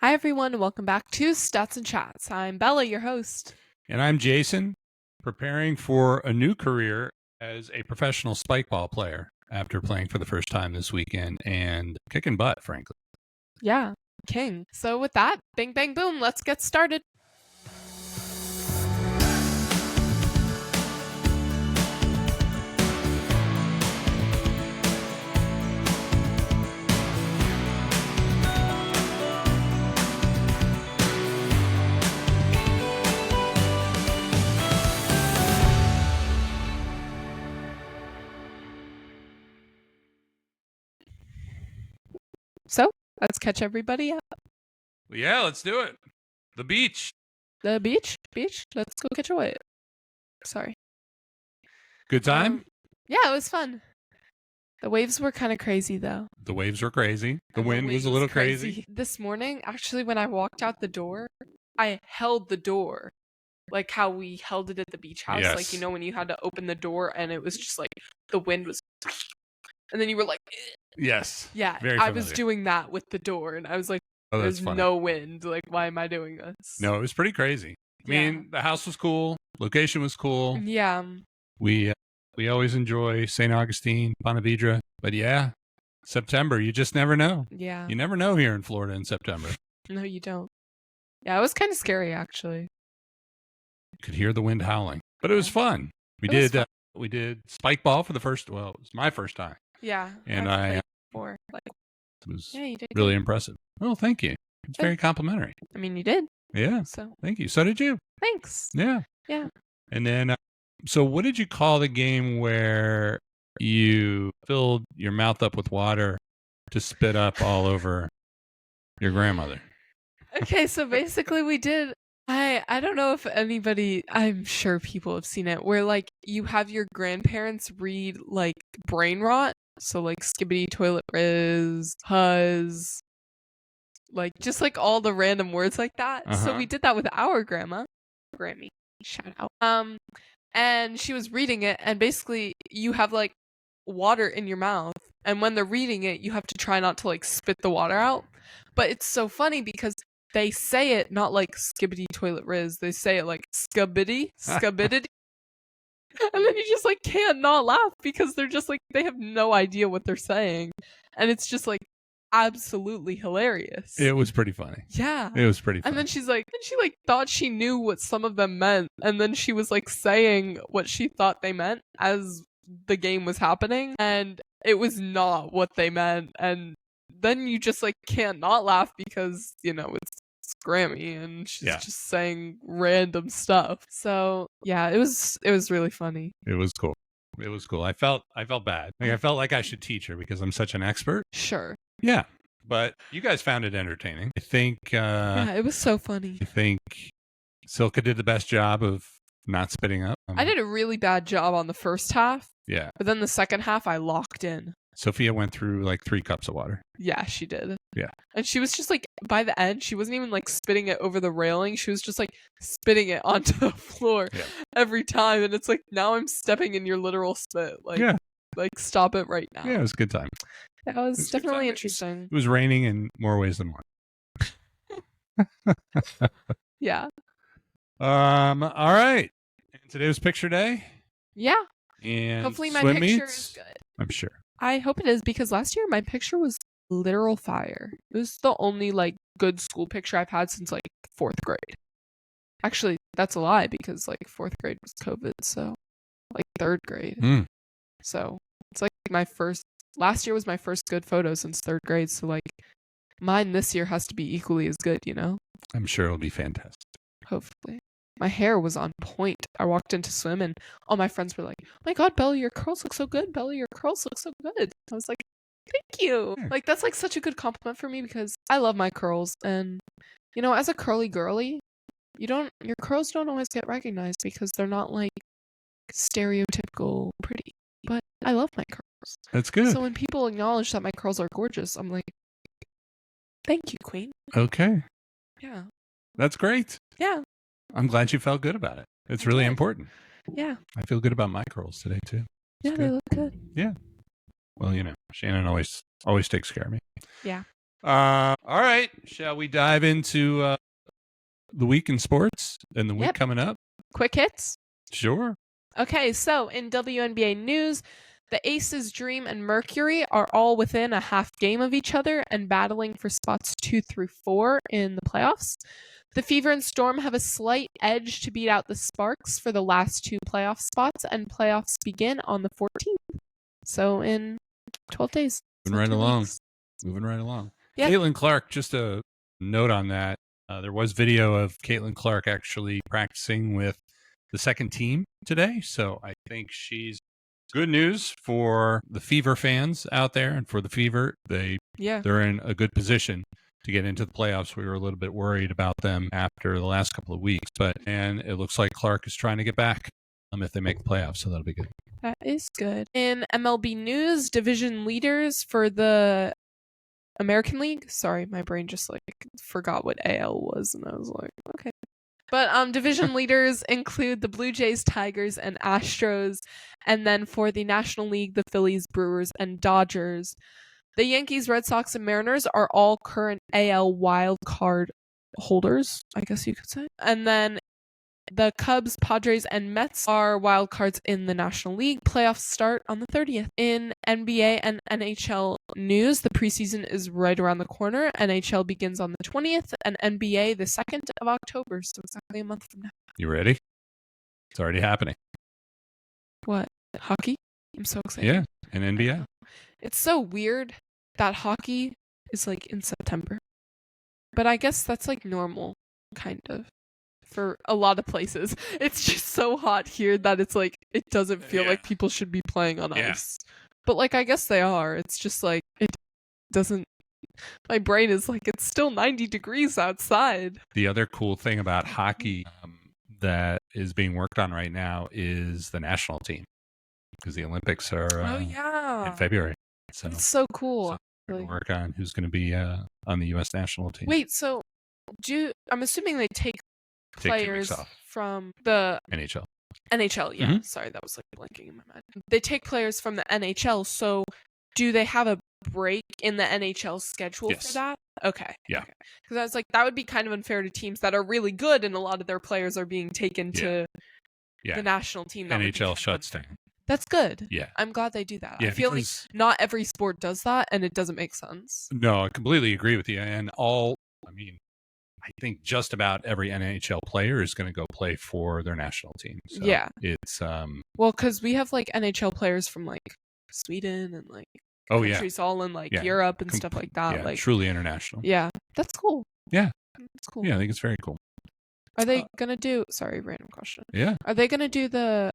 Hi, everyone. Welcome back to Stats and Chats. I'm Bella, your host. And I'm Jason, preparing for a new career as a professional spike ball player after playing for the first time this weekend and kicking butt, frankly. Yeah, king. So with that, bing, bang, boom, let's get started. So let's catch everybody up. Well, yeah, let's do it. The beach. The beach. Let's go catch a wave. Sorry. Good time? Yeah, it was fun. The waves were kind of crazy, though. The waves were crazy. The wind was a little crazy. This morning, actually, when I walked out the door, I held the door. Like how we held it at the beach house. Yes. Like, you know, when you had to open the door and it was just like the wind was... And then you were like... Yes. Yeah, Very I was familiar. doing that with the door, and I was like, Oh, that's there's funny. no wind. Like, why am I doing this? No, it was pretty crazy. I mean, the house was cool. Location was cool. Yeah. We always enjoy St. Augustine, Ponte Vedra. But yeah, September, you just never know. Yeah. You never know here in Florida in September. No, you don't. Yeah, it was kind of scary, actually. You could hear the wind howling. But it was fun. We did spike ball for the first, well, it was my first time. Yeah. And I've I played before. Like, it was yeah, you did really good. impressive. Oh, thank you. It's very complimentary. I mean, you did. Yeah. So, Thank you. So did you. thanks. Yeah. Yeah. And then, so what did you call the game where you filled your mouth up with water to spit up all over your grandmother? Okay, so basically we did... I don't know if anybody... I'm sure people have seen it, where, like, you have your grandparents read, like, brain rot. So, like, skibbity toilet riz, huzz... Like, just, like, all the random words like that. So we did that with our grandma. Grammy. Shout out. And she was reading it, and basically you have, like, water in your mouth, and when they're reading it, you have to try not to, like, spit the water out. But it's so funny because they say it not like skibbity toilet riz. They say it like skibbity. And then you just, like, can't not laugh because they're just, like, they have no idea what they're saying. And it's just, like, absolutely hilarious. It was pretty funny. Yeah. It was pretty funny. And then she thought she knew what some of them meant. And then she was, like, saying what she thought they meant as the game was happening. And it was not what they meant. And then you just, like, can't not laugh because, you know, it's Grammy and she's just saying random stuff. So yeah, it was really funny. It was cool. It was cool. I felt bad. Like, I felt like I should teach her because I'm such an expert. Sure. Yeah. But you guys found it entertaining. I think yeah, it was so funny. I think Silka did the best job of not spitting up. I did a really bad job on the first half. Yeah. But then the second half I locked in. Sophia went through like 3 cups of water. Yeah, she did. Yeah. And she was just like, by the end, she wasn't even like spitting it over the railing. She was just like spitting it onto the floor every time. And it's like, now I'm stepping in your literal spit. Like, like, stop it right now. Yeah, it was a good time. That was definitely interesting. It was raining in more ways than one. Yeah. All right. And today was picture day. Yeah. And hopefully my swim picture meets? is good. I'm sure. I hope it is because last year my picture was literal fire. It was the only like good school picture I've had since like 4th grade. Actually, that's a lie because like 4th grade was COVID, so like 3rd grade. So it's like last year was my first good photo since 3rd grade, so like mine this year has to be equally as good, you know? I'm sure it'll be fantastic. Hopefully. My hair was on point. I walked into swim and all my friends were like, oh my God, Bella, your curls look so good. Bella, your curls look so good. I was like, thank you. Like, that's like such a good compliment for me because I love my curls. And, you know, as a curly girly, your curls don't always get recognized because they're not like stereotypical pretty. But I love my curls. That's good. So when people acknowledge that my curls are gorgeous, I'm like, thank you, queen. Okay. Yeah. That's great. Yeah. I'm glad you felt good about it. It's really important. Yeah. I feel good about my curls today too. Yeah, they look good. Yeah. Well, you know, Shannon always takes care of me. Yeah. All right. Shall we dive into the week in sports and the week coming up? Quick hits? Sure. Okay, so in WNBA news, the Aces, Dream, and Mercury are all within a half game of each other and battling for spots 2 through 4 in the playoffs. The Fever and Storm have a slight edge to beat out the Sparks for the last 2 playoff spots, and playoffs begin on the 14th. So in 12 days. Moving right along. Yeah. Caitlin Clark, just a note on that. There was video of Caitlin Clark actually practicing with the second team today. So I think she's good news for the Fever fans out there, and for the Fever. They're in a good position to get into the playoffs. We were a little bit worried about them after the last couple of weeks, and it looks like Clark is trying to get back if they make the playoffs, so that'll be good. That is good. In MLB news, division leaders for the American League. Sorry, my brain just forgot what AL was, and I was like, okay. But division leaders include the Blue Jays, Tigers, and Astros, and then for the National League, the Phillies, Brewers, and Dodgers. The Yankees, Red Sox, and Mariners are all current AL wild card holders, I guess you could say. And then the Cubs, Padres, and Mets are wild cards in the National League. Playoffs start on the 30th. In NBA and NHL news, the preseason is right around the corner. NHL begins on the 20th, and NBA the 2nd of October, so exactly a month from now. You ready? It's already happening. What? Hockey? I'm so excited. Yeah, and NBA. It's so weird that hockey is in September. But I guess that's normal, kind of. For a lot of places. It's just so hot here that it's it doesn't feel like people should be playing on ice. But I guess they are. It's just it doesn't, my brain is it's still 90 degrees outside. The other cool thing about hockey that is being worked on right now is the national team, because the Olympics are in February. So it's so cool. So we're going to work on who's going to be on the U.S. national team. Wait, so I'm assuming they take players from the NHL. NHL, yeah. Mm-hmm. Sorry, that was blinking in my mind. They take players from the NHL, so do they have a break in the NHL schedule for that? Okay. Yeah. Because I was that would be kind of unfair to teams that are really good and a lot of their players are being taken to the national team. That NHL shuts down. That's good. Yeah. I'm glad they do that. Yeah, I feel not every sport does that, and it doesn't make sense. No, I completely agree with you. And I think just about every NHL player is going to go play for their national team. So it's well, because we have NHL players from Sweden and countries all in Europe and stuff like that. Yeah, truly international. Yeah, that's cool. Yeah, that's cool. Yeah, I think it's very cool. Are they gonna do? Sorry, random question. Yeah. Are they gonna do the?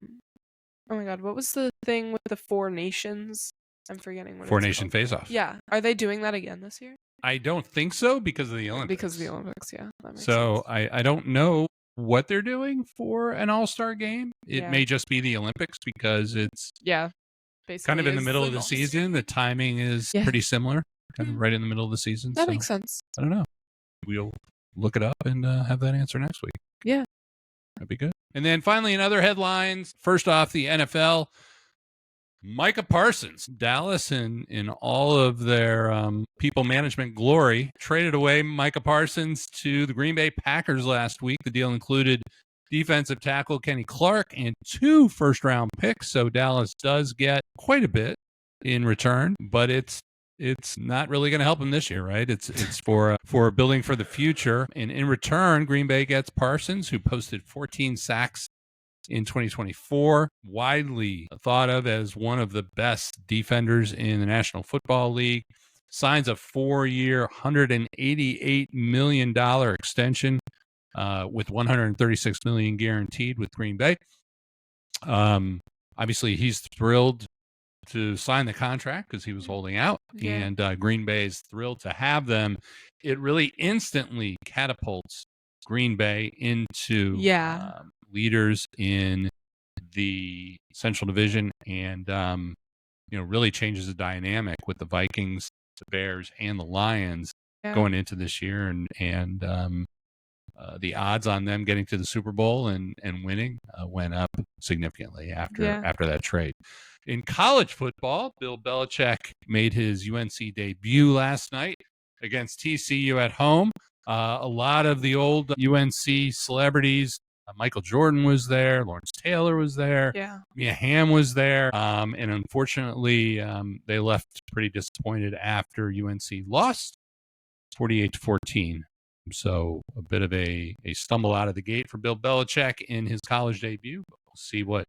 Oh my God, what was the thing with the 4 nations? I'm forgetting what. 4 Nation Face-Off. Yeah, are they doing that again this year? I don't think so, because of the Olympics. Because of the Olympics, yeah. That makes sense. I don't know what they're doing for an all-star game. It may just be the Olympics, because it's basically kind of in the middle of the season. The timing is pretty similar, kind of right in the middle of the season. That makes sense. I don't know. We'll look it up and have that answer next week. Yeah. That'd be good. And then finally, in other headlines, first off, the NFL. Micah Parsons, Dallas, in all of their people management glory, traded away Micah Parsons to the Green Bay Packers last week. The deal included defensive tackle Kenny Clark and 2 first-round picks, so Dallas does get quite a bit in return, but it's not really going to help him this year, right? It's for building for the future, and in return, Green Bay gets Parsons, who posted 14 sacks in 2024, widely thought of as one of the best defenders in the National Football League, signs a 4-year, $188 million extension with $136 million guaranteed with Green Bay. Obviously, he's thrilled to sign the contract because he was holding out, and Green Bay is thrilled to have them. It really instantly catapults Green Bay into leaders in the Central Division, and really changes the dynamic with the Vikings, the Bears, and the Lions going into this year, and the odds on them getting to the Super Bowl and winning went up significantly after that trade. In college football, Bill Belichick made his UNC debut last night. against TCU at home. A lot of the old UNC celebrities. Michael Jordan was there. Lawrence Taylor was there. Yeah. Mia Hamm was there. And unfortunately, they left pretty disappointed after UNC lost 48-14. So a bit of a stumble out of the gate for Bill Belichick in his college debut. But we'll see what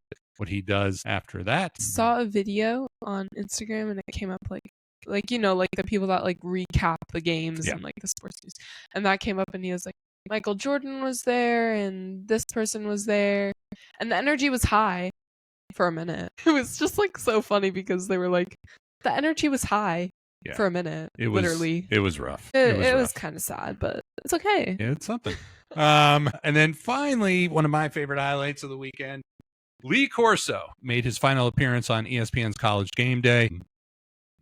he does after that. Saw a video on Instagram and it came up like the people that like recap the games and like the sports news. And that came up and he was like, Michael Jordan was there and this person was there. And the energy was high for a minute. It was just like so funny because they were like, the energy was high for a minute. It was rough. It was kind of sad, but it's okay. Yeah, it's something. And then finally, one of my favorite highlights of the weekend, Lee Corso made his final appearance on ESPN's College GameDay.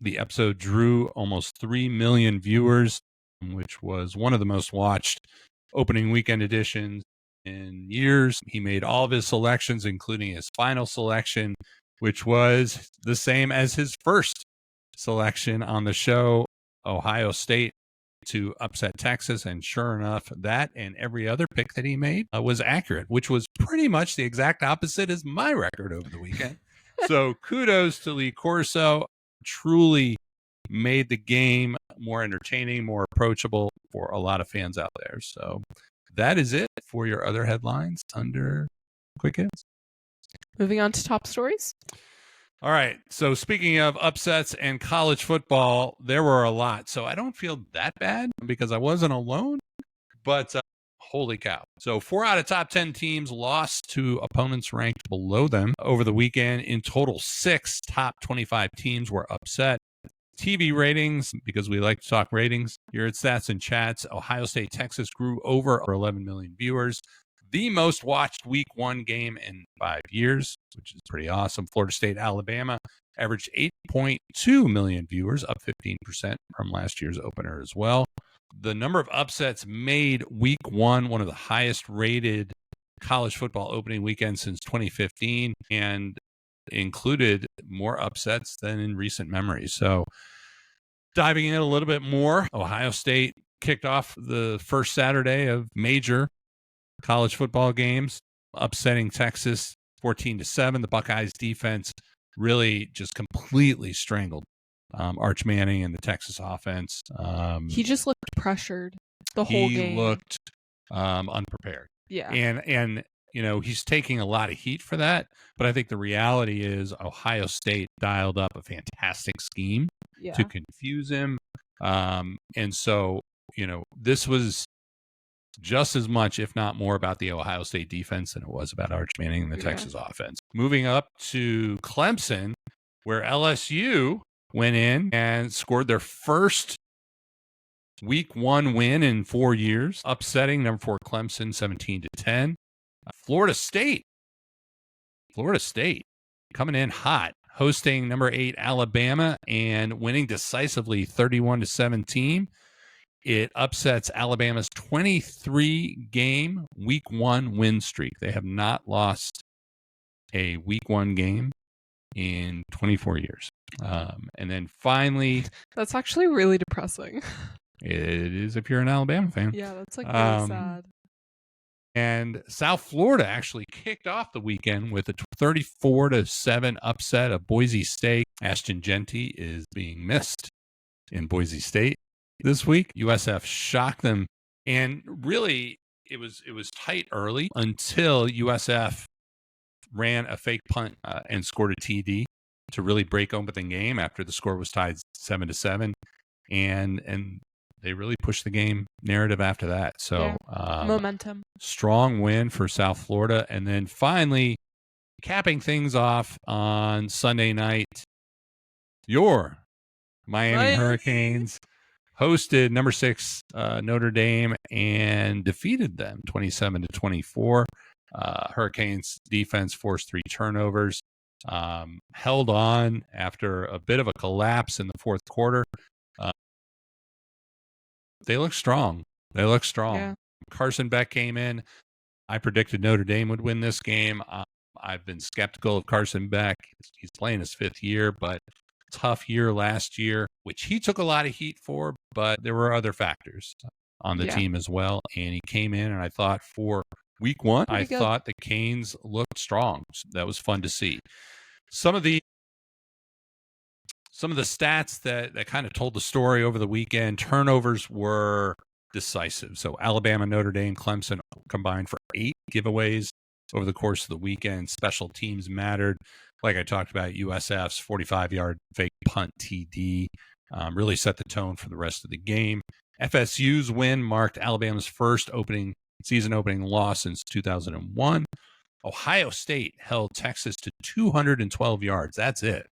The episode drew almost 3 million viewers, which was one of the most watched opening weekend editions in years. He made all of his selections, including his final selection, which was the same as his first selection on the show, Ohio State to upset Texas. And sure enough, that and every other pick that he made was accurate, which was pretty much the exact opposite as my record over the weekend. So kudos to Lee Corso. Truly made the game more entertaining, more approachable for a lot of fans out there. So that is it for your other headlines under Quick Hits. Moving on to top stories. All right. So speaking of upsets and college football, there were a lot. So I don't feel that bad because I wasn't alone, but holy cow. So 4 out of top 10 teams lost to opponents ranked below them over the weekend. In total, 6 top 25 teams were upset. TV ratings, because we like to talk ratings here at Stats and Chats, Ohio State, Texas grew over 11 million viewers. The most watched week 1 game in 5 years, which is pretty awesome. Florida State, Alabama averaged 8.2 million viewers, up 15% from last year's opener as well. The number of upsets made week 1 one of the highest rated college football opening weekends since 2015 and included more upsets than in recent memory. So diving in a little bit more, Ohio State kicked off the first Saturday of major college football games, upsetting Texas 14-7. The Buckeyes defense really just completely strangled Arch Manning and the Texas offense. He just looked pressured the whole game. He looked unprepared. Yeah. And you know, he's taking a lot of heat for that, but I think the reality is Ohio State dialed up a fantastic scheme to confuse him. And so, you know, this was just as much, if not more, about the Ohio State defense than it was about Arch Manning and the Texas offense. Moving up to Clemson, where LSU went in and scored their first week 1 win in 4 years, upsetting number 4 Clemson 17-10. Florida State coming in hot, hosting number 8 Alabama and winning decisively 31-17. It upsets Alabama's 23-game week 1 win streak. They have not lost a week 1 game in 24 years. And then finally, that's actually really depressing. It is if you're an Alabama fan. Yeah, that's like really sad. And South Florida actually kicked off the weekend with a 34-7 upset of Boise State. Ashton Genty is being missed in Boise State this week. USF shocked them, and really it was tight early until USF ran a fake punt and scored a TD to really break open the game after the score was tied 7-7, and they really pushed the game narrative after that. So momentum. Strong win for South Florida. And then finally, capping things off on Sunday night, your Miami Hurricanes hosted number 6 Notre Dame and defeated them 27-24. Hurricanes defense forced 3 turnovers, held on after a bit of a collapse in the fourth quarter. They look strong. Yeah. Carson Beck came in. I predicted Notre Dame would win this game. I've been skeptical of Carson Beck. He's playing his 5th year, but tough year last year, which he took a lot of heat for, but there were other factors on the team as well. And he came in, and I thought for week one, I thought the Canes looked strong. So that was fun to see. Some of the stats that kind of told the story over the weekend, turnovers were decisive. So Alabama, Notre Dame, Clemson combined for 8 giveaways over the course of the weekend. Special teams mattered. Like I talked about, USF's 45-yard fake punt TD really set the tone for the rest of the game. FSU's win marked Alabama's first season opening loss since 2001. Ohio State held Texas to 212 yards. That's it,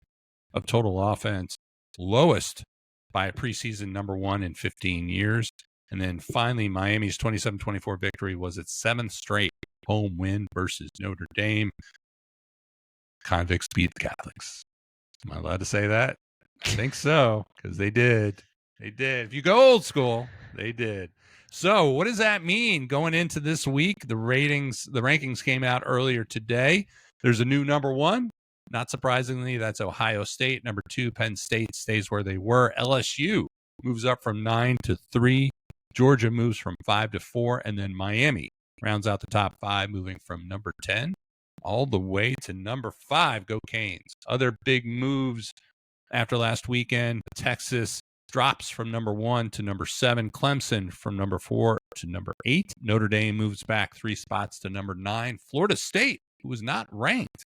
of total offense, lowest by a preseason number 1 in 15 years. And then finally, Miami's 27-24 victory was its 7th straight home win versus Notre Dame. Convicts beat the Catholics. Am I allowed to say that? I think so, because they did. They did. If you go old school, they did. So what does that mean going into this week? The rankings came out earlier today. There's a new number 1. Not surprisingly, that's Ohio State. Number 2, Penn State stays where they were. LSU moves up from 9 to 3. Georgia moves from 5 to 4. And then Miami rounds out the top 5, moving from number 10 all the way to number 5. Go Canes. Other big moves after last weekend. Texas drops from number 1 to number 7. Clemson from number 4 to number 8. Notre Dame moves back 3 spots to number 9. Florida State, who was not ranked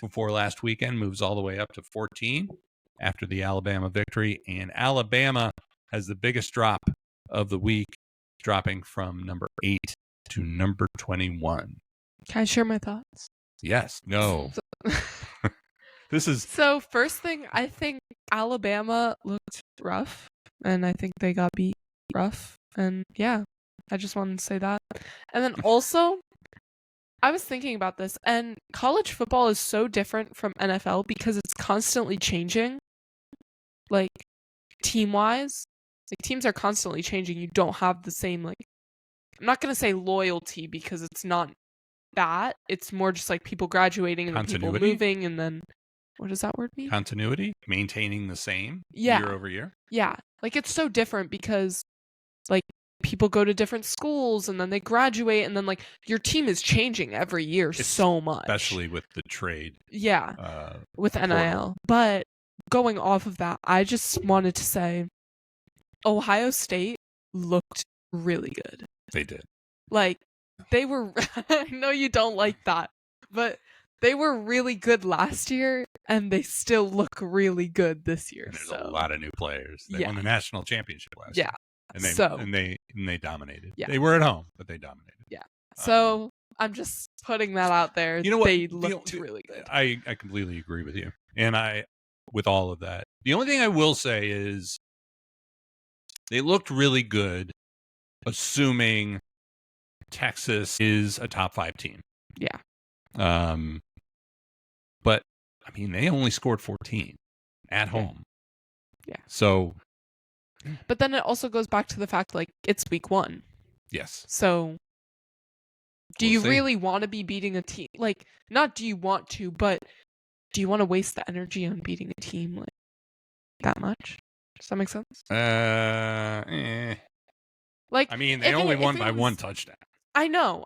before last weekend, moves all the way up to 14 after the Alabama victory. And Alabama has the biggest drop of the week, dropping from number 8 to number 21. Can I share my thoughts? Yes. No. So first thing, I think Alabama looked rough, and I think they got beat rough. And yeah, I just wanted to say that. And then also, I was thinking about this, and college football is so different from NFL because it's constantly changing. Like, team-wise, like teams are constantly changing. You don't have the same, like, I'm not going to say loyalty because it's not that. It's more just like people graduating and then people moving, and then what does that word mean? Continuity, maintaining the same year over year. Yeah, like it's so different because like people go to different schools and then they graduate, and then like your team is changing every year so much, especially with the trade. Yeah, with NIL. But going off of that, I just wanted to say Ohio State looked really good. They did. Like they were. I know you don't like that, but they were really good last year, and they still look really good this year. And there's a lot of new players. They won the national championship last year. And they dominated. Yeah. They were at home, but they dominated. Yeah. So I'm just putting that out there. You know what? They looked really good. I completely agree with you. And with all of that. The only thing I will say is they looked really good, assuming Texas is a top 5 team. Yeah. But I mean, they only scored 14 at home. Yeah. So. But then it also goes back to the fact, like, it's week 1. Yes. So do you really want to be beating a team? Like, not do you want to, but do you want to waste the energy on beating a team like that much? Does that make sense? Like, I mean, they only won by 1 touchdown. I know.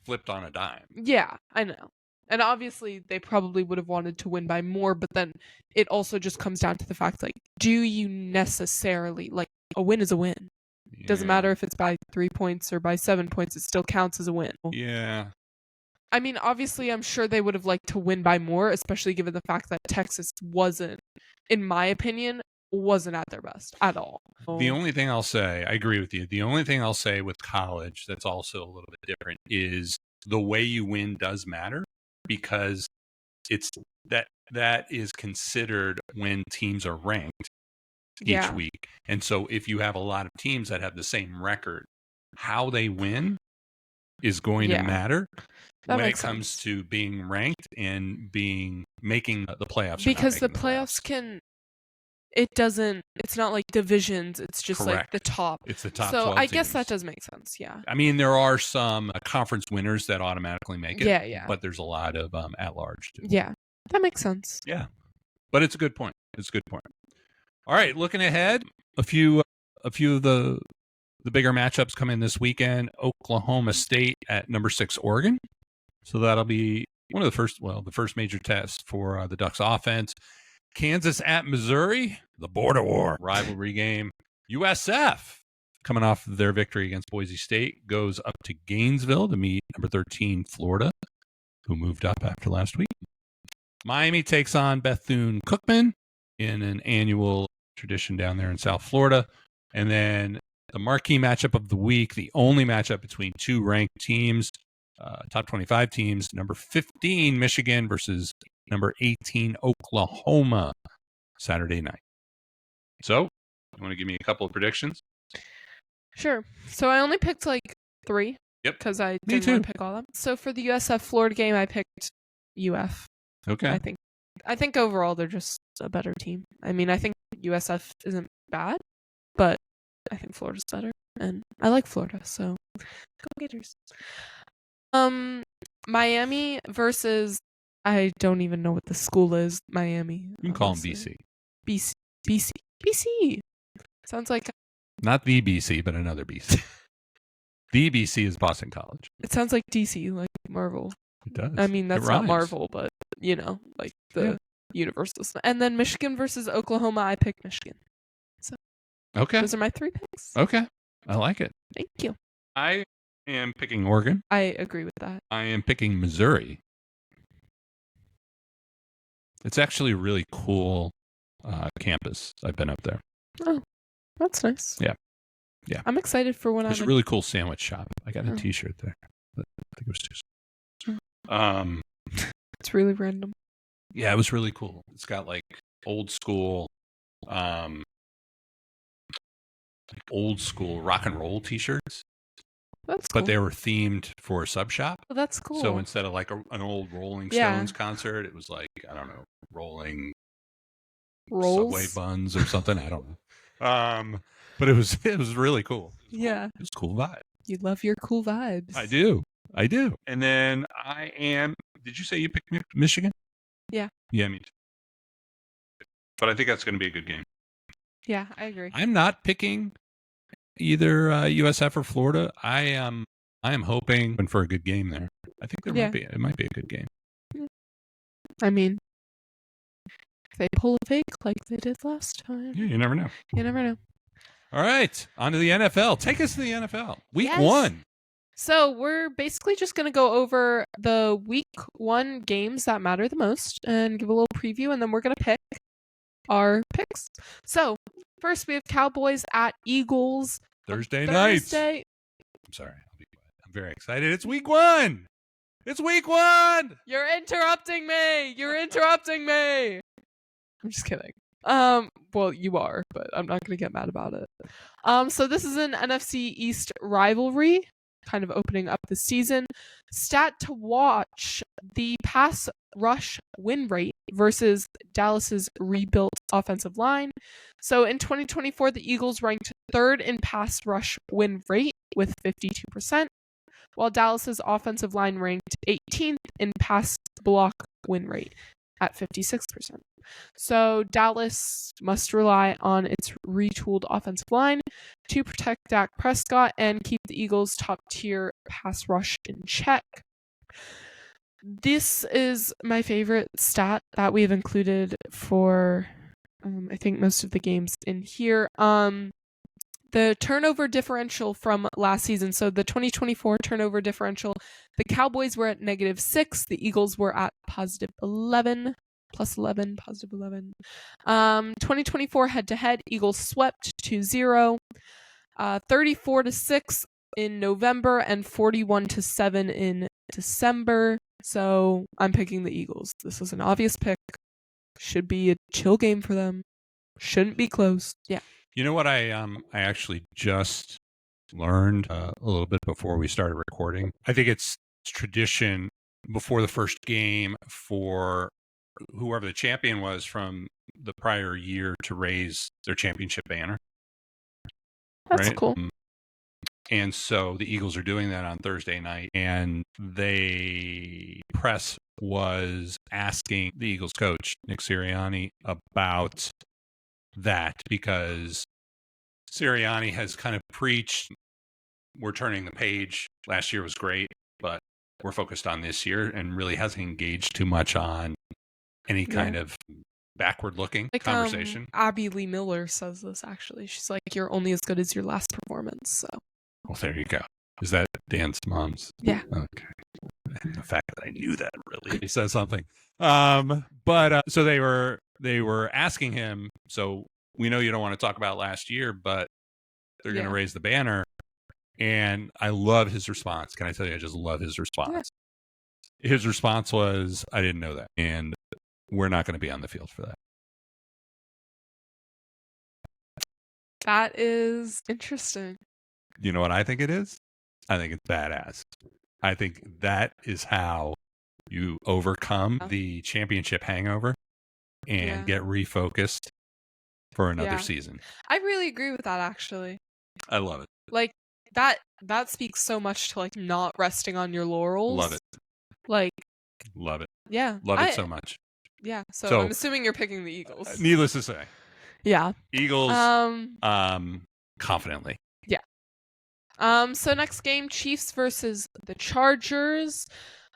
Flipped on a dime. Yeah, I know. And obviously, they probably would have wanted to win by more, but then it also just comes down to the fact, like, do you necessarily, like, a win is a win. Yeah. Doesn't matter if it's by 3 points or by 7 points, it still counts as a win. Yeah. I mean, obviously, I'm sure they would have liked to win by more, especially given the fact that Texas wasn't, in my opinion, wasn't at their best at all. The only thing I'll say, I agree with you, the only thing I'll say with college that's also a little bit different is the way you win does matter, because it's that is considered when teams are ranked each week. And so if you have a lot of teams that have the same record, how they win is going to matter when it comes to being ranked and making the playoffs. Because the playoffs it's not like divisions, it's just like the top. It's the top 12 So I guess teams. that does make sense, yeah. I mean, there are some conference winners that automatically make it. Yeah. But there's a lot of at-large too. Yeah, that makes sense. Yeah, but it's a good point. It's a good point. All right, looking ahead, a few of the bigger matchups come in this weekend. Oklahoma State at number 6 Oregon. So that'll be one of the first major test for the Ducks offense. Kansas at Missouri, the border war rivalry game. USF, coming off their victory against Boise State, goes up to Gainesville to meet number 13 Florida, who moved up after last week. Miami takes on Bethune-Cookman in an annual tradition down there in South Florida. And then the marquee matchup of the week, the only matchup between two ranked teams, top 25 teams, number 15 Michigan versus number 18 Oklahoma, Saturday night. So, you want to give me a couple of predictions? Sure. So I only picked like 3. Yep. Because I didn't want to pick all of them. So for the USF Florida game, I picked UF. Okay. I think overall they're just a better team. I mean, I think USF isn't bad, but I think Florida's better, and I like Florida, so go Gators. Miami versus, I don't even know what the school is. Miami. You can call them BC. BC. Sounds like not the BC, but another BC. The BC is Boston College. It sounds like DC, like Marvel. It does. I mean, that's not Marvel, but like the Universal. And then Michigan versus Oklahoma. I picked Michigan. So okay, those are my 3 picks. Okay, I like it. Thank you. I am picking Oregon. I agree with that. I am picking Missouri. It's actually a really cool campus. I've been up there. Oh, that's nice. Yeah. I'm excited for when There's a really cool sandwich shop. I got a T-shirt there. I think it was too. It's really random. Yeah, it was really cool. It's got like old school rock and roll T-shirts. That's cool. But they were themed for a sub shop. Oh, that's cool. So instead of like an old Rolling Stones concert, it was like, I don't know, rolling Subway buns or something. I don't know. But it was really cool. Yeah. It was a cool vibe. You love your cool vibes. I do. And then did you say you picked Michigan? Yeah. Yeah, me too. But I think that's going to be a good game. Yeah, I agree. I'm not picking either USF or Florida. I am hoping for a good game there. I think it might be a good game. I mean, if they pull a fake like they did last time. Yeah, you never know. All right, on to the NFL. Take us to the NFL. Week 1. So we're basically just going to go over the week 1 games that matter the most and give a little preview, and then we're going to pick our picks. So first we have Cowboys at Eagles. Thursday night. I'm sorry. I'll be quiet. I'm very excited. It's week 1. It's week 1. You're interrupting me. I'm just kidding. Well, you are, but I'm not going to get mad about it. So this is an NFC East rivalry, kind of opening up the season. Stat to watch: the pass rush win rate versus Dallas's rebuilt offensive line. So in 2024, the Eagles ranked 3rd in pass rush win rate with 52%, while Dallas's offensive line ranked 18th in pass block win rate at 56%. So Dallas must rely on its retooled offensive line to protect Dak Prescott and keep the Eagles' top-tier pass rush in check. This is my favorite stat that we've included for, I think, most of the games in here. The turnover differential from last season. So the 2024 turnover differential, the Cowboys were at -6. The Eagles were at +11. 2024 head-to-head, Eagles swept 2-0. 34-6 in November and 41-7 in December. So I'm picking the Eagles. This is an obvious pick. Should be a chill game for them. Shouldn't be close. Yeah. You know what I actually just learned a little bit before we started recording? I think it's tradition before the first game for whoever the champion was from the prior year to raise their championship banner. That's cool. And so the Eagles are doing that on Thursday night, and they press was asking the Eagles coach, Nick Sirianni, about that, because Sirianni has kind of preached, we're turning the page. Last year was great, but we're focused on this year, and really hasn't engaged too much on any kind of backward-looking conversation. Abby Lee Miller says this, actually. She's like, you're only as good as your last performance. So. Well, there you go. Is that Dan's mom's? Yeah. Okay. And the fact that I knew that really says something. But so they were asking him, so we know you don't want to talk about last year, but they're going to raise the banner. And I love his response. Can I tell you, I just love his response. Yeah. His response was, I didn't know that. And we're not going to be on the field for that. That is interesting. You know what I think it is? I think it's badass. I think that is how you overcome the championship hangover and get refocused for another season. I really agree with that, actually. I love it. Like, that speaks so much to, like, not resting on your laurels. Love it. Like, love it. Yeah. Love it so much. Yeah. So I'm assuming you're picking the Eagles. Needless to say. Yeah. Eagles confidently. Yeah. So next game, Chiefs versus the Chargers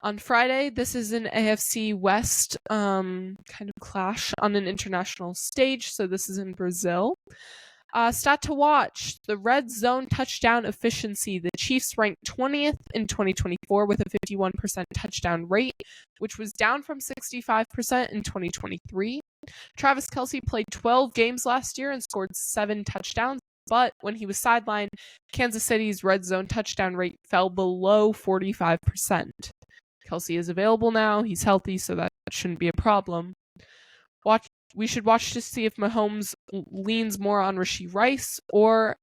on Friday. This is an AFC West kind of clash on an international stage. So this is in Brazil. Stat to watch, the red zone touchdown efficiency. The Chiefs ranked 20th in 2024 with a 51% touchdown rate, which was down from 65% in 2023. Travis Kelce played 12 games last year and scored 7 touchdowns, but when he was sidelined, Kansas City's red zone touchdown rate fell below 45%. Kelce is available now, he's healthy, so that shouldn't be a problem. We should watch to see if Mahomes leans more on Rashee Rice or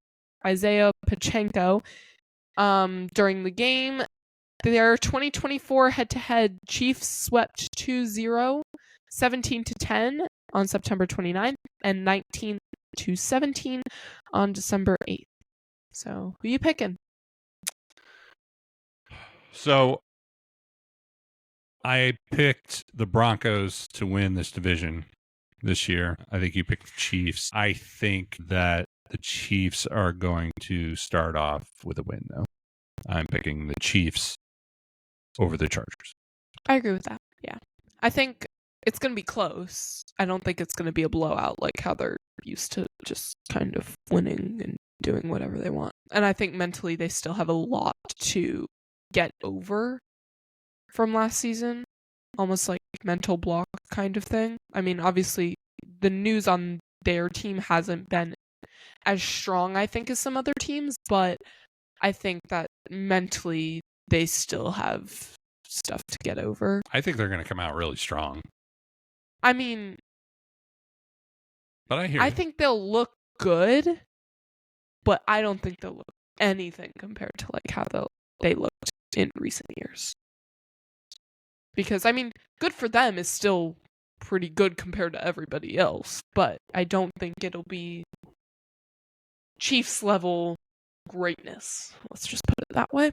Isaiah Pacheco during the game. Their 2024 head-to-head, Chiefs swept 2-0, 17-10 on September 29th, and 19-17 on December 8th. So, who are you picking? So, I picked the Broncos to win this division this year. I think you picked the Chiefs. I think that the Chiefs are going to start off with a win, though. I'm picking the Chiefs over the Chargers. I agree with that. Yeah. I think it's going to be close. I don't think it's going to be a blowout like how they're used to just kind of winning and doing whatever they want. And I think mentally they still have a lot to get over from last season. Almost like mental block kind of thing. I mean, obviously, the news on their team hasn't been as strong, I think, as some other teams, but I think that mentally they still have stuff to get over. I think they're going to come out really strong. I mean, but I think they'll look good, but I don't think they'll look anything compared to like how they looked in recent years. Because, I mean, good for them is still pretty good compared to everybody else, but I don't think it'll be Chiefs level greatness. Let's just put it that way.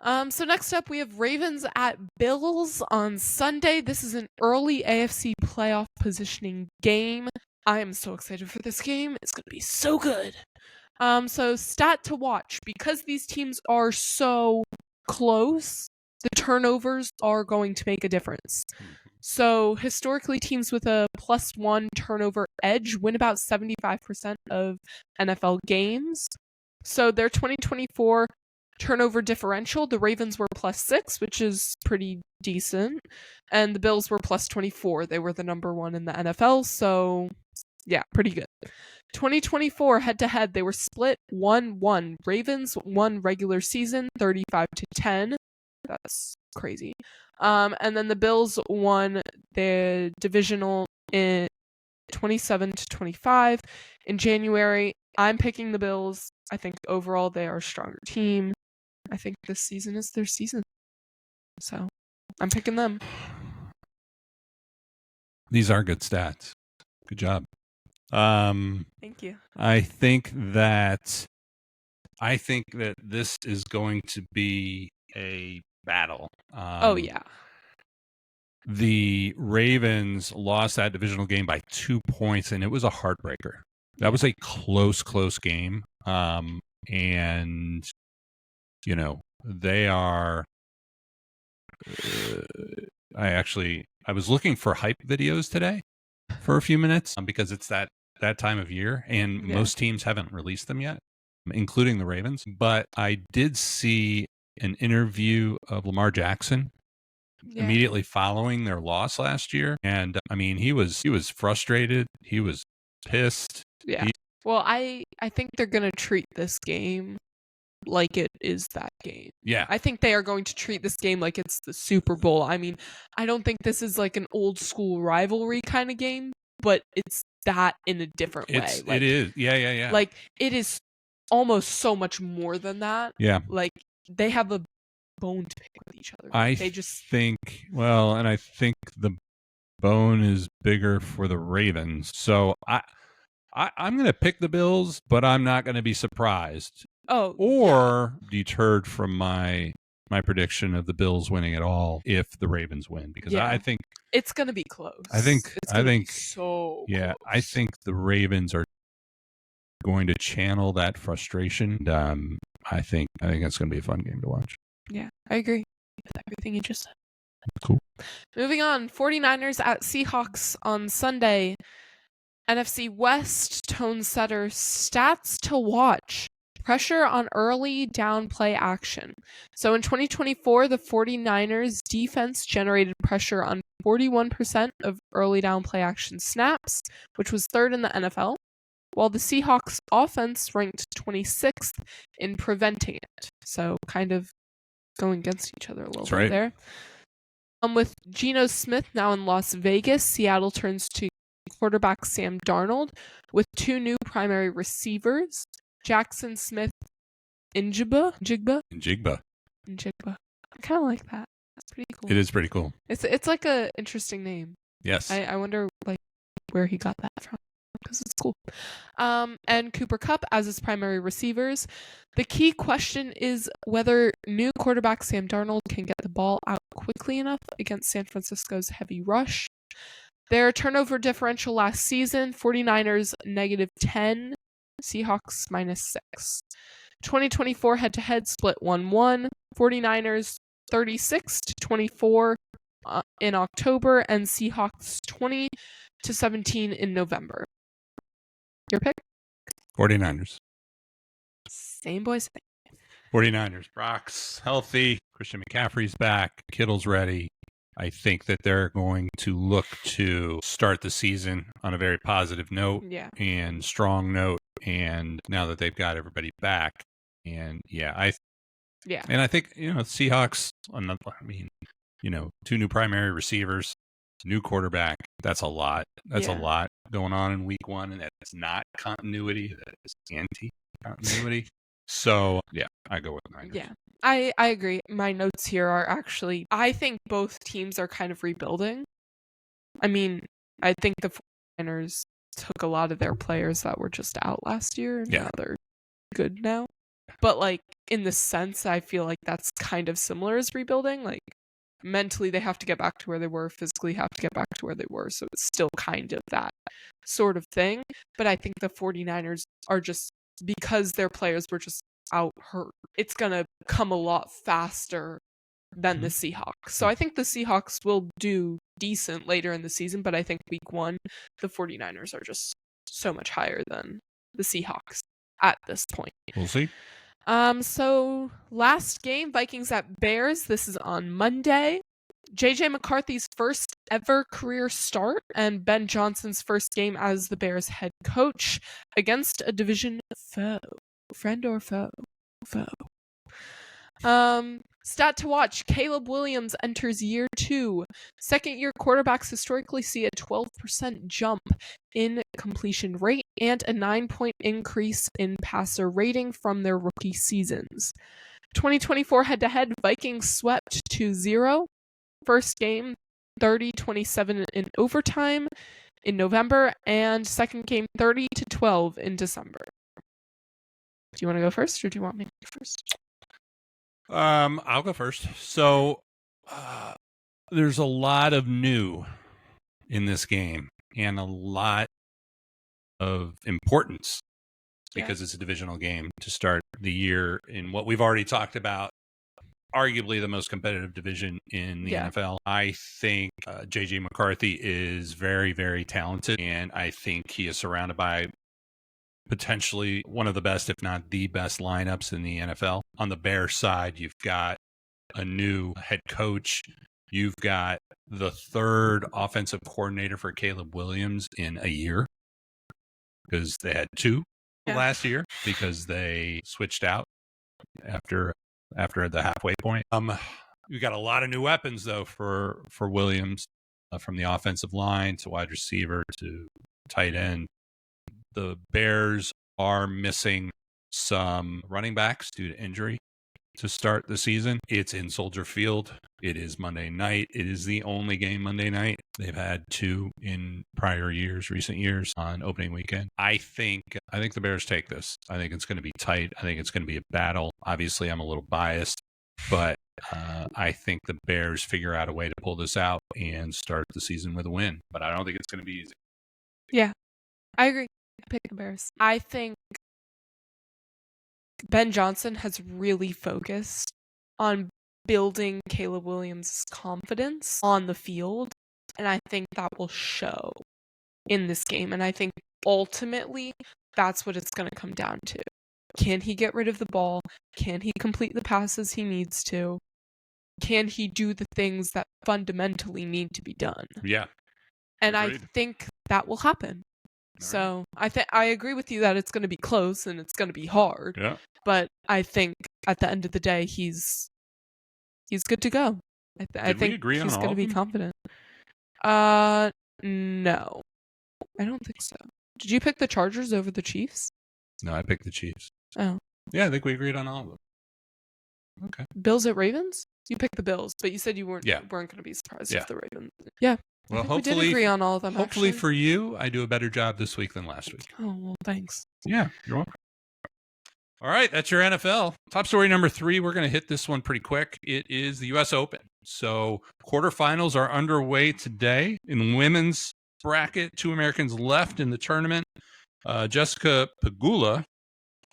So next up, we have Ravens at Bills on Sunday. This is an early AFC playoff positioning game. I am so excited for this game. It's going to be so good. So stat to watch, because these teams are so close, the turnovers are going to make a difference. So historically, teams with a +1 turnover edge win about 75% of NFL games. So their 2024 turnover differential, the Ravens were +6, which is pretty decent, and the Bills were +24. They were the number 1 in the NFL, so yeah, pretty good. 2024 head-to-head, they were split 1-1. Ravens won regular season 35-10. That's crazy. And then the Bills won the divisional in 27-25 in January. I'm picking the Bills. I think overall they are a stronger team. I think this season is their season. So I'm picking them. These are good stats. Good job. Thank you. I think that this is going to be a battle. Oh yeah. the Ravens lost that divisional game by 2 points, and it was a heartbreaker. That was a close game. And, they are I was looking for hype videos today for a few minutes because it's that time of year, and most teams haven't released them yet, including the Ravens. But I did see an interview of Lamar Jackson immediately following their loss last year, and I mean, he was frustrated, he was pissed. Well, I think they're going to treat this game like it is that game. Yeah. I think they are going to treat this game like it's the Super Bowl. I mean, I don't think this is like an old school rivalry kind of game, but it's that in a different way. It is. Yeah. Like, it is almost so much more than that. Yeah. Like, they have a bone to pick with each other. I think the bone is bigger for the Ravens. So I'm going to pick the Bills, but I'm not going to be surprised. Deterred from my prediction of the Bills winning it all if the Ravens win, because I think it's going to be close. I think so yeah, close. I think the Ravens are going to channel that frustration. I think it's going to be a fun game to watch. Yeah, I agree with everything you just said. Cool. Moving on, 49ers at Seahawks on Sunday. NFC West tone setter stats to watch. Pressure on early down play action. So in 2024, the 49ers defense generated pressure on 41% of early down play action snaps, which was third in the NFL, while the Seahawks offense ranked 26th in preventing it. So kind of going against each other a little bit there. With Geno Smith now in Las Vegas, Seattle turns to quarterback Sam Darnold with two new primary receivers, Jackson Smith Njigba. I kind of like that. That's pretty cool. It is pretty cool. It's like a interesting name. Yes. I wonder like where he got that from, because it's cool. And Cooper Kupp as his primary receivers. The key question is whether new quarterback Sam Darnold can get the ball out quickly enough against San Francisco's heavy rush. Their turnover differential last season, 49ers -10, Seahawks -6. 2024 head-to-head split 1-1, 49ers 36-24 in October, and Seahawks 20-17 in November. Your pick? 49ers. Same boys. 49ers. Brock's healthy. Christian McCaffrey's back. Kittle's ready. I think that they're going to look to start the season on a very positive note and strong note. And now that they've got everybody back, and I think Seahawks. Two new primary receivers, new quarterback. That's a lot. That's a lot going on in week one, and that's not continuity. That is anti-continuity. So I go with Niners. Yeah. I agree. My notes here are actually, I think both teams are kind of rebuilding. I mean, I think the 49ers took a lot of their players that were just out last year, and now they're good now. But like, in the sense, I feel like that's kind of similar as rebuilding. Like, mentally they have to get back to where they were, physically have to get back to where they were. So it's still kind of that sort of thing. But I think the 49ers are just, because their players were just out hurt, it's going to come a lot faster than the Seahawks. So I think the Seahawks will do decent later in the season, but I think week one, the 49ers are just so much higher than the Seahawks at this point. We'll see. So last game, Vikings at Bears. This is on Monday. JJ McCarthy's first ever career start and Ben Johnson's first game as the Bears head coach against a division foe. Friend or foe? Foe. Stat to watch. Caleb Williams enters year 2. Second-year quarterbacks historically see a 12% jump in completion rate and a 9-point increase in passer rating from their rookie seasons. 2024 head-to-head, Vikings swept 2-0. First game, 30-27 in overtime in November, and second game, 30-12 in December. Do you want to go first, or do you want me to go first? I'll go first. So, There's a lot of new in this game and a lot of importance because it's a divisional game to start the year in what we've already talked about, arguably the most competitive division in the NFL. I think J.J. McCarthy is very, very talented, and I think he is surrounded by potentially one of the best, if not the best, lineups in the NFL. On the Bears side, you've got a new head coach. You've got the third offensive coordinator for Caleb Williams in a year, because they had two last year because they switched out after the halfway point. We got a lot of new weapons though for Williams, from the offensive line to wide receiver to tight end. The Bears are missing some running backs due to injury to start the season. It's in Soldier Field. It is Monday night. It is the only game Monday night. They've had two in recent years on opening weekend. I think the Bears take this. I think it's going to be tight. I think it's going to be a battle. Obviously, I'm a little biased, but I think the Bears figure out a way to pull this out and start the season with a win. But I don't think it's going to be easy. Yeah, I agree. Pick the Bears. I think Ben Johnson has really focused on building Caleb Williams' confidence on the field, and I think that will show in this game. And I think ultimately that's what it's going to come down to. Can he get rid of the ball? Can he complete the passes he needs to? Can he do the things that fundamentally need to be done? Yeah. And Agreed. I think that will happen. So I agree with you that it's going to be close and it's going to be hard. Yeah. But I think at the end of the day, he's good to go. I think agree on he's all going to of be them? confident. No, I don't think so. Did you pick the Chargers over the Chiefs? No, I picked the Chiefs. Oh. Yeah, I think we agreed on all of them. Okay. Bills at Ravens? You picked the Bills, but you said you weren't going to be surprised if the Ravens. Yeah. Well, we did agree on all of them. Hopefully actually. for you, I do a better job this week than last week. Oh, well, thanks. Yeah, you're welcome. All right, that's your NFL. Top story number 3. We're going to hit this one pretty quick. It is the U.S. Open. So quarterfinals are underway today in the women's bracket. 2 Americans left in the tournament. Jessica Pegula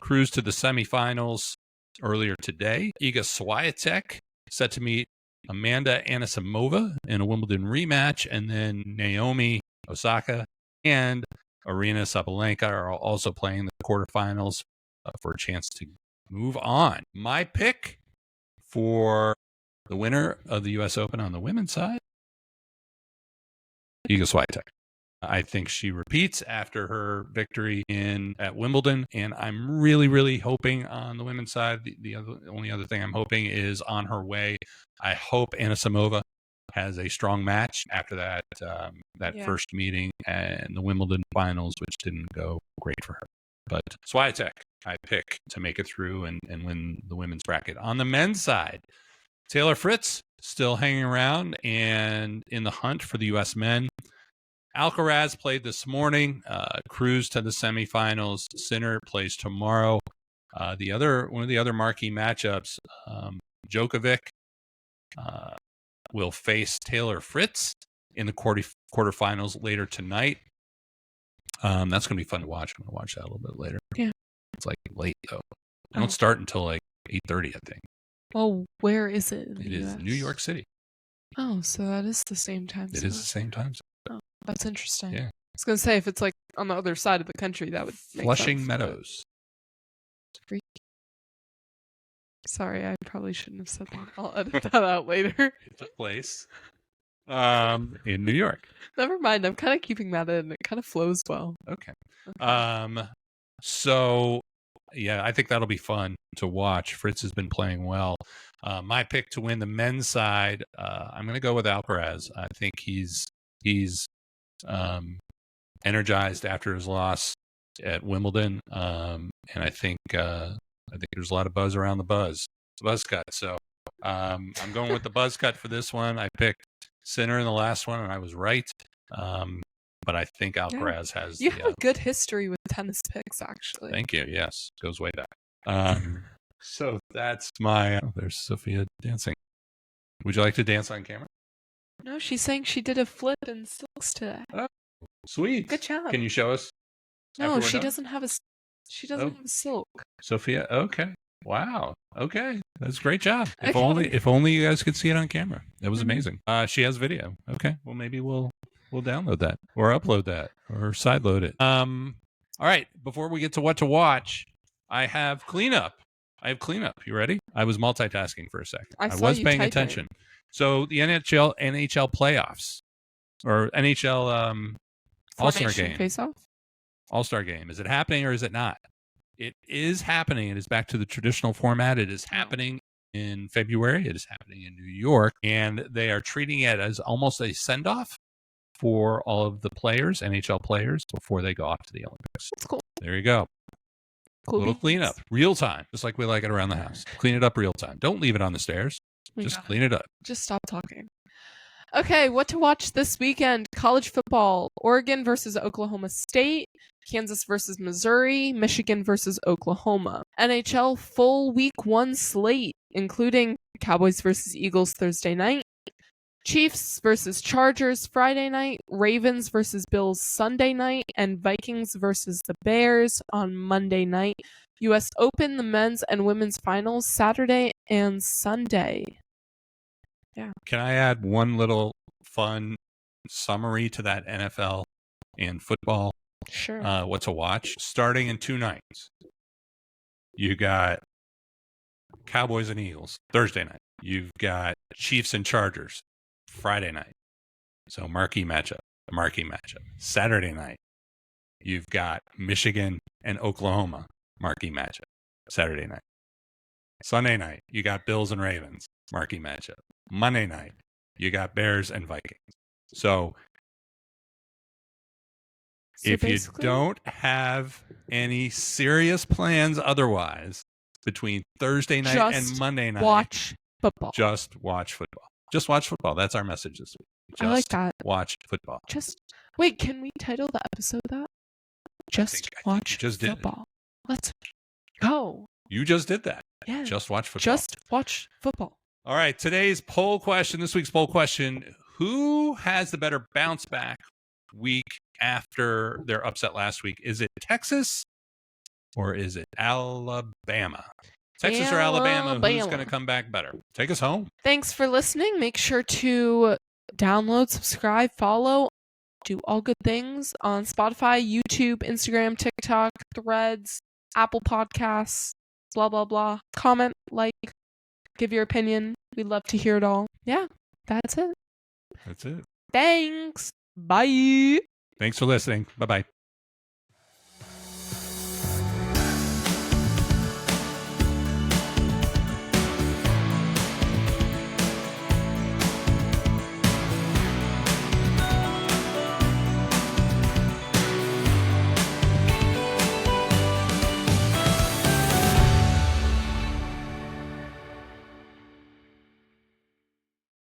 cruised to the semifinals earlier today. Iga Swiatek set to meet Amanda Anisimova in a Wimbledon rematch, and then Naomi Osaka and Arina Sabalenka are also playing the quarterfinals for a chance to move on. My pick for the winner of the U.S. Open on the women's side, Iga Swiatek. I think she repeats after her victory at Wimbledon, and I'm really, really hoping on the women's side. The only other thing I'm hoping is on her way. I hope Anisimova has a strong match after that first meeting and the Wimbledon finals, which didn't go great for her. But Swiatek, I pick to make it through and win the women's bracket. On the men's side, Taylor Fritz still hanging around and in the hunt for the U.S. men. Alcaraz played this morning, cruised to the semifinals. Sinner plays tomorrow. One of the other marquee matchups, Djokovic will face Taylor Fritz in the quarterfinals later tonight. That's going to be fun to watch. I'm going to watch that a little bit later. Yeah. It's like late, though. They don't start until like 8:30, I think. Well, where is it? It is New York City. Oh, so that is the same time zone. It is the same time zone. Oh, that's interesting. Yeah. I was going to say, if it's like on the other side of the country, that would make Flushing sense, Meadows. Freak. Sorry, I probably shouldn't have said that. I'll edit that out later. It's a place in New York. Never mind. I'm kind of keeping that in. It kind of flows well. Okay. So, yeah, I think that'll be fun to watch. Fritz has been playing well. My pick to win the men's side, I'm going to go with Alcaraz. I think he's energized after his loss at Wimbledon, and I think there's a lot of buzz around the buzz cut. So I'm going with the buzz cut for this one. I picked Sinner in the last one, and I was right. But I think Alcaraz has. You have a good history with tennis picks, actually. Thank you. Yes, goes way back. So that's my. There's Sophia dancing. Would you like to dance on camera? No, she's saying she did a flip in silks today. Oh, sweet. Good job. Can you show us? No, she doesn't have a. She doesn't have a silk. Sophia. Okay. Wow. Okay. That's a great job. If Okay. only you guys could see it on camera. That was amazing. She has video. Okay. Well, maybe we'll download that or upload that or sideload it. All right. Before we get to what to watch, I have cleanup. You ready? I was multitasking for a second. I was paying attention. So the NHL playoffs or NHL All-Star game. Face-off? All-Star game. Is it happening or is it not? It is happening. It is back to the traditional format. It is happening in February. It is happening in New York. And they are treating it as almost a send-off for all of the players, NHL players, before they go off to the Olympics. That's cool. There you go. Cool. Little cleanup. Real time. Just like we like it around the house. Clean it up real time. Don't leave it on the stairs. Just clean it up. Just stop talking. Okay, what to watch this weekend? College football. Oregon versus Oklahoma State. Kansas versus Missouri. Michigan versus Oklahoma. NHL full week 1 slate, including Cowboys versus Eagles Thursday night. Chiefs versus Chargers Friday night. Ravens versus Bills Sunday night. And Vikings versus the Bears on Monday night. U.S. Open, the men's and women's finals Saturday and Sunday. Yeah. Can I add one little fun summary to that NFL and football? Sure. What to watch? Starting in 2 nights. You got Cowboys and Eagles Thursday night. You've got Chiefs and Chargers Friday night. So marquee matchup. Saturday night. You've got Michigan and Oklahoma. Marquee matchup. Saturday night. Sunday night. You got Bills and Ravens. Marquee matchup. Monday night, you got Bears and Vikings. So if you don't have any serious plans otherwise between Thursday night and Monday night, watch football. Just watch football. Just watch football. That's our message this week. Just I like that. Watch football. Wait, can we title the episode that? Just watch football. Let's go. You just did that. Yeah. Just watch football. Just watch football. All right, this week's poll question, who has the better bounce back week after their upset last week? Is it Texas or is it Alabama? Texas or Alabama, who's going to come back better? Take us home. Thanks for listening. Make sure to download, subscribe, follow, do all good things on Spotify, YouTube, Instagram, TikTok, Threads, Apple Podcasts, blah, blah, blah. Comment, like. Give your opinion. We'd love to hear it all. Yeah, that's it. That's it. Thanks. Bye. Thanks for listening. Bye-bye.